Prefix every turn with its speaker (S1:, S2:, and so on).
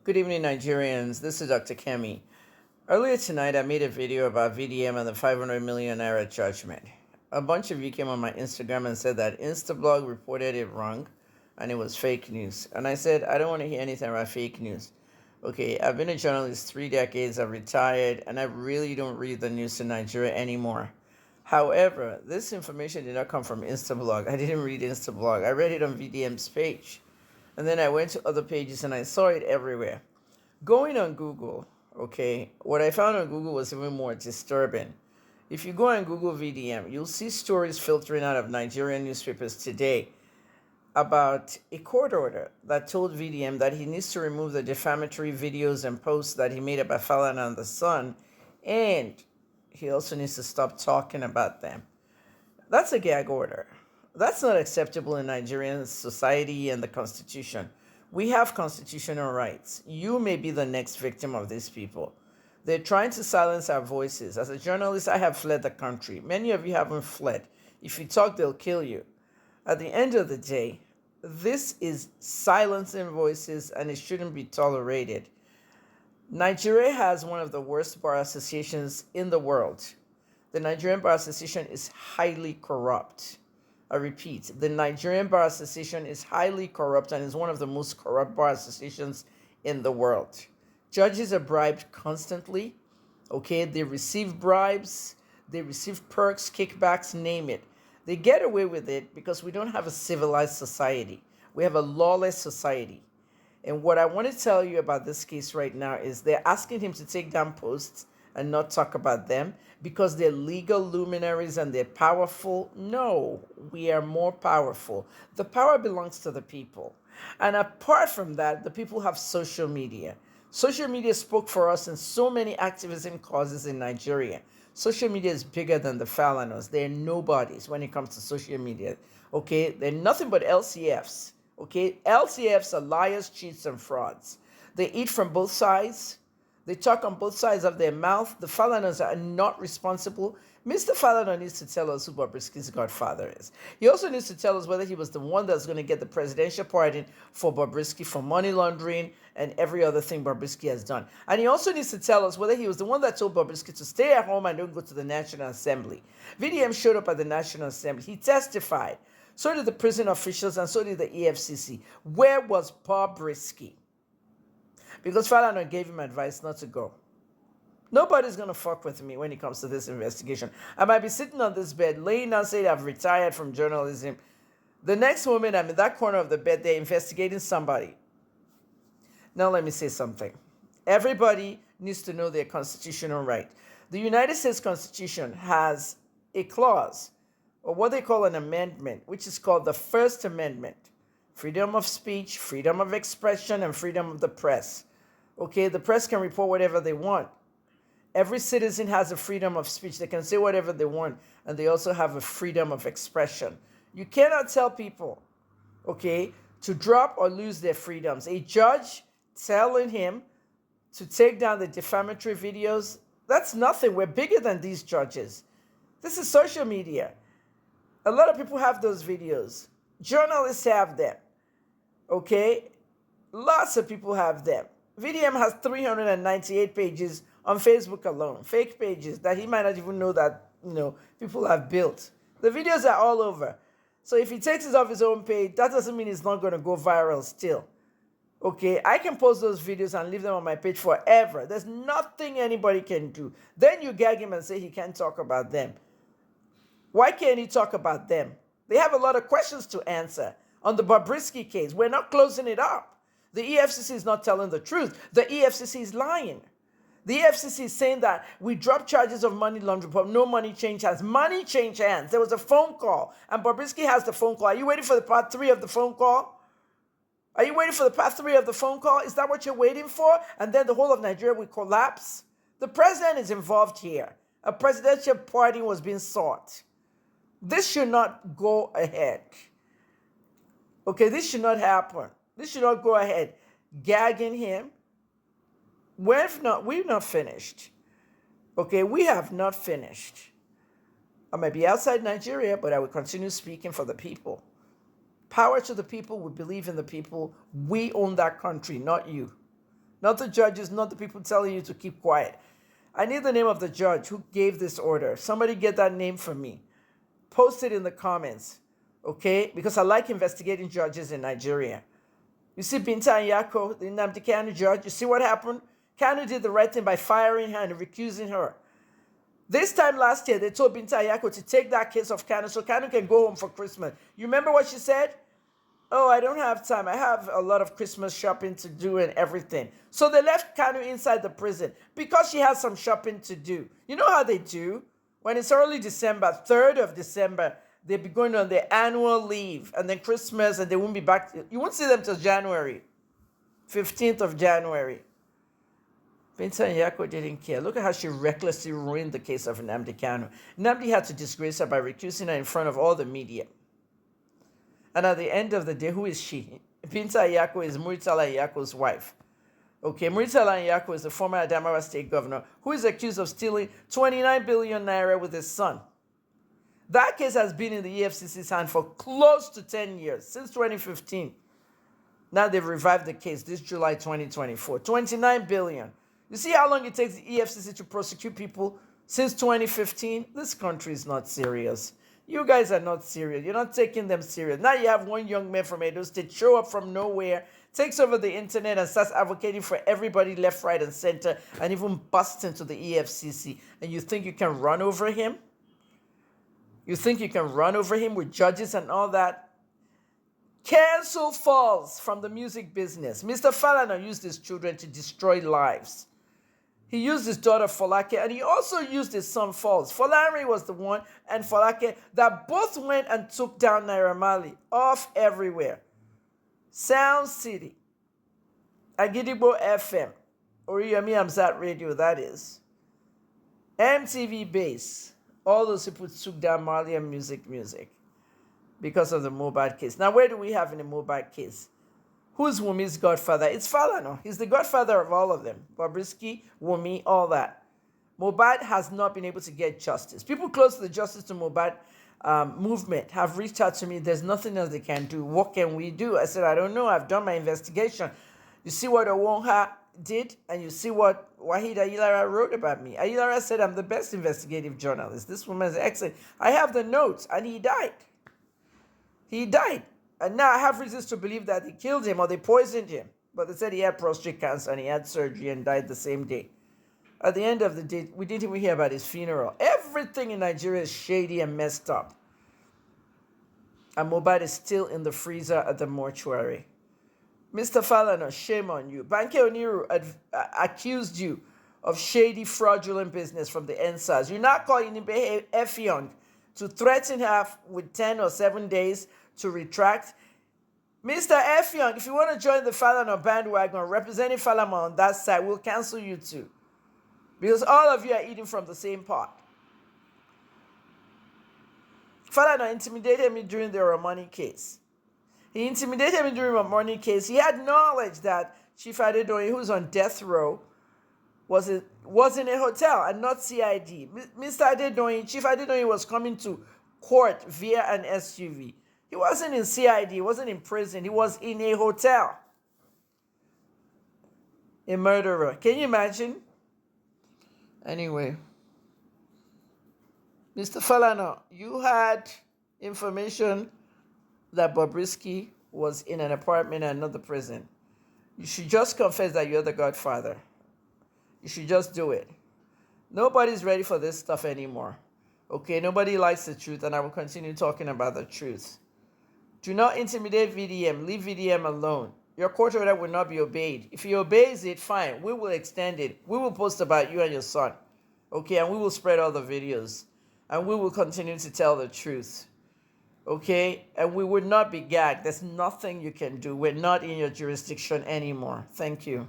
S1: Good evening, Nigerians. This is Dr. Kemi. Earlier tonight, I made a video about VDM and the 500 million naira judgment. A bunch of you came on my Instagram and said that Instablog reported it wrong and it was fake news. And I said, I don't want to hear anything about fake news. Okay, I've been a journalist 3 decades, I've retired, and I really don't read the news in Nigeria anymore. However, this information did not come from Instablog. I didn't read Instablog. I read it on VDM's page. And then I went to other pages and I saw it everywhere. Going on Google, okay, what I found on Google was even more disturbing. If you go on Google VDM, you'll see stories filtering out of Nigerian newspapers today about a court order that told VDM that he needs to remove the defamatory videos and posts that he made about Falanas and the Sun, and he also needs to stop talking about them. That's a gag order. That's not acceptable in Nigerian society and the Constitution. We have constitutional rights. You may be the next victim of these people. They're trying to silence our voices. As a journalist, I have fled the country. Many of you haven't fled. If you talk, they'll kill you. At the end of the day, this is silencing voices and it shouldn't be tolerated. Nigeria has one of the worst bar associations in the world. The Nigerian Bar Association is highly corrupt. I repeat, the Nigerian Bar Association is highly corrupt and is one of the most corrupt bar associations in the world. Judges are bribed constantly. Okay, they receive bribes, they receive perks, kickbacks, name it. They get away with it because we don't have a civilized society. We have a lawless society. And what I want to tell you about this case right now is they're asking him to take down posts and not talk about them because they're legal luminaries and they're powerful. No, we are more powerful. The power belongs to the people. And apart from that, the people have social media. Social media spoke for us in so many activism causes in Nigeria. Social media is bigger than the Falanas. They're nobodies when it comes to social media. Okay, they're nothing but LCFs. Okay, LCFs are liars, cheats, and frauds. They eat from both sides. They talk on both sides of their mouth. The Falanas are not responsible. Mr. Falana needs to tell us who Bobrisky's godfather is. He also needs to tell us whether he was the one that's going to get the presidential pardon for Bobrisky for money laundering and every other thing Bobrisky has done. And he also needs to tell us whether he was the one that told Bobrisky to stay at home and don't go to the National Assembly. VDM showed up at the National Assembly. He testified. So did the prison officials and so did the EFCC. Where was Bobrisky? Because Falana gave him advice not to go. Nobody's going to fuck with me when it comes to this investigation. I might be sitting on this bed, laying down, saying I've retired from journalism. The next moment I'm in that corner of the bed, they're investigating somebody. Now let me say something. Everybody needs to know their constitutional right. The United States Constitution has a clause, or what they call an amendment, which is called the First Amendment. Freedom of speech, freedom of expression, and freedom of the press. Okay, the press can report whatever they want. Every citizen has a freedom of speech. They can say whatever they want, and they also have a freedom of expression. You cannot tell people, okay, to drop or lose their freedoms. A judge telling him to take down the defamatory videos, that's nothing. We're bigger than these judges. This is social media. A lot of people have those videos. Journalists have them. Okay? Lots of people have them. VDM has 398 pages on Facebook alone. Fake pages that he might not even know that, people have built. The videos are all over. So if he takes it off his own page, that doesn't mean it's not going to go viral still. Okay? I can post those videos and leave them on my page forever. There's nothing anybody can do. Then you gag him and say he can't talk about them. Why can't he talk about them? They have a lot of questions to answer on the Bobrisky case. We're not closing it up. The EFCC is not telling the truth. The EFCC is lying. The EFCC is saying that we dropped charges of money laundering, but no money changed hands. Money changed hands. There was a phone call, and Bobrisky has the phone call. Are you waiting for the part 3 of the phone call? Are you waiting for the part 3 of the phone call? Is that what you're waiting for? And then the whole of Nigeria will collapse? The president is involved here. A presidential pardon was being sought. This should not go ahead. Okay, this should not happen. This should not go ahead. Gagging him. We've not finished. Okay, we have not finished. I might be outside Nigeria, but I will continue speaking for the people. Power to the people. We believe in the people. We own that country, not you. Not the judges, not the people telling you to keep quiet. I need the name of the judge who gave this order. Somebody get that name for me. Post it in the comments, okay? Because I like investigating judges in Nigeria. You see Binta Nyako, the Nnamdi Kanu judge, you see what happened? Kanu did the right thing by firing her and recusing her. This time last year, they told Binta Nyako to take that case of Kanu so Kanu can go home for Christmas. You remember what she said? Oh, I don't have time. I have a lot of Christmas shopping to do and everything. So they left Kanu inside the prison because she has some shopping to do. You know how they do? When it's early December, 3rd of December, they'll be going on their annual leave. And then Christmas, and they won't be back. You won't see them till January, 15th of January. Binta Nyako didn't care. Look at how she recklessly ruined the case of Nnamdi Kanu. Nnamdi had to disgrace her by recusing her in front of all the media. And at the end of the day, who is she? Binta Nyako is Murtala Nyako's wife. Okay, Murtala Nyako is the former Adamawa state governor who is accused of stealing 29 billion naira with his son. That case has been in the EFCC's hand for close to 10 years, since 2015. Now they've revived the case this July 2024. 29 billion. You see how long it takes the EFCC to prosecute people since 2015? This country is not serious. You guys are not serious. You're not taking them serious. Now you have one young man from Edo State show up from nowhere, takes over the internet and starts advocating for everybody left, right, and center, and even busts into the EFCC. And you think you can run over him? You think you can run over him with judges and all that? Cancel falls from the music business. Mr. Falanas used his children to destroy lives. He used his daughter Folake, and he also used his son Falls. Folari was the one, and Folake, that both went and took down Naira Marley off everywhere. Sound City, Agidigbo FM, Oriyomi Amzat Radio, that is. MTV Base, all those people took down Marley and music because of the Mohbad case. Now, where do we have in the Mohbad case? Who's Wumi's godfather? It's Falanas. He's the godfather of all of them. Bobrisky, Wumi, all that. Mohbad has not been able to get justice. People close to the Justice to Mohbad movement have reached out to me. There's nothing else they can do. What can we do? I said, I don't know. I've done my investigation. You see what Owonha did, and you see what Wahid Ayilara wrote about me. Ayilara said I'm the best investigative journalist. This woman is excellent. I have the notes, and he died. He died. And now I have reasons to believe that they killed him or they poisoned him. But they said he had prostate cancer and he had surgery and died the same day. At the end of the day, we didn't even hear about his funeral. Everything in Nigeria is shady and messed up. And Mohbad is still in the freezer at the mortuary. Mr. Falanas, shame on you. Banke Oniru accused you of shady, fraudulent business from the NSAS. You're not calling Nibe Effiong to threaten her with 10 or 7 days to retract. Mr. Effiong, if you want to join the Falanas bandwagon, representing Falanas on that side, we'll cancel you too. Because all of you are eating from the same pot. Falanas intimidated me during the Romani case. He intimidated me during the Romani case. He had knowledge that Chief Adedoyin, who's on death row, was in a hotel and not CID. Mr. Adedoyin, Chief Adedoyin was coming to court via an SUV. He wasn't in CID, he wasn't in prison, he was in a hotel. A murderer. Can you imagine? Anyway, Mr. Falanas, you had information that Bobrisky was in an apartment and not the prison. You should just confess that you're the godfather. You should just do it. Nobody's ready for this stuff anymore. Okay, nobody likes the truth, and I will continue talking about the truth. Do not intimidate VDM. Leave VDM alone. Your court order will not be obeyed. If he obeys it, fine. We will extend it. We will post about you and your son. Okay, and we will spread all the videos. And we will continue to tell the truth. Okay? And we would not be gagged. There's nothing you can do. We're not in your jurisdiction anymore. Thank you.